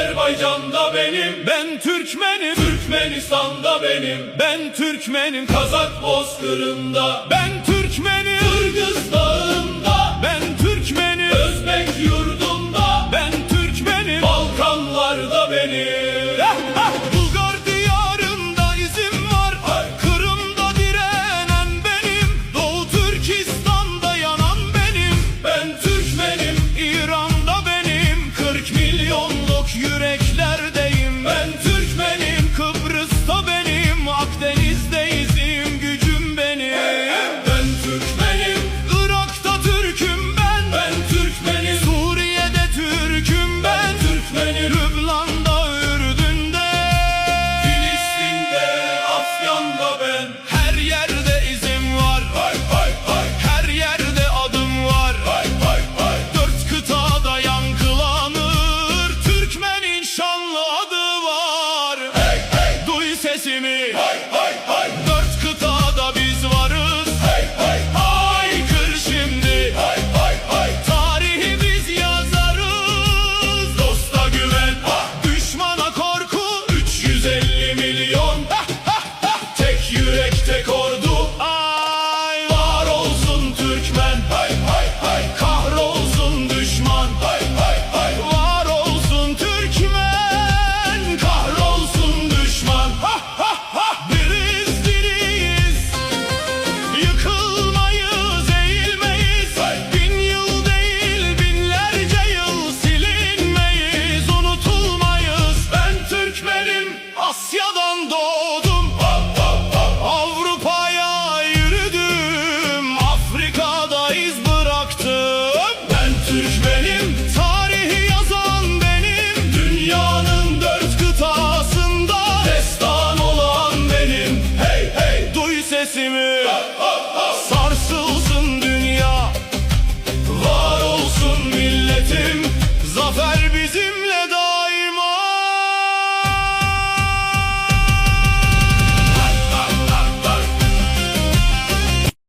Azerbaycan'da benim, Ben Türkmenim. Türkmenistan'da benim, Ben Türkmenim. Kazak Bozkırı'nda, Ben Türkmenim. Kırgız Dağı'nda, Ben Türkmenim. Özbek yurdunda, Ben Türkmenim. Balkanlar'da benim. Bulgar diyarında izim var. Kırım'da direnen benim. Doğu Türkistan'da yanan benim. Ben Türkmenim, İran'da benim. 40 milyonluk yüreklerdeyim. ben Türkmenim, Kıbrıs'ta benim. Akdeniz'de izim, gücüm benim. ben Türkmenim, Irak'ta Türk'üm ben. ben Türkmenim, Suriye'de Türk'üm ben. Türkmenim, Lübnan'da, Ürdün'de, Filistin'de, Afyan'da ben. her yerde izim var. Hay hay hay, Her yerde adım var. hay hay hay. 4 kıtada yankılanır. Türkmenin şanlı adı var. Hey hey, Duy sesimi. hay hay hay, 4 kıtada biz varız. hey hey, Haykır şimdi. hay hay hay. Tarihi biz yazarız. Dosta güven, Düşmana korku. 350 milyon. Tek yürek, tek ordu. Ay Var olsun Türkmen, hay hay hay. kahrolsun düşman. Hay hay hay, Var olsun Türkmen, kahrolsun düşman. Biriz diriyiz, yıkılmayız, eğilmeyiz. 1000 yıl değil, binlerce yıl silinmeyiz, unutulmayız. ben Türkmenim, Asya'dan doğdum, Avrupa'ya yürüdüm, Afrika'da iz bıraktım. ben Türkmenim, Tarihi yazan benim, dünyanın 4 kıtasında. destan olan benim. Hey hey, Duy sesimi, sarsılsın dünya. var olsun milletim, Zafer bizimle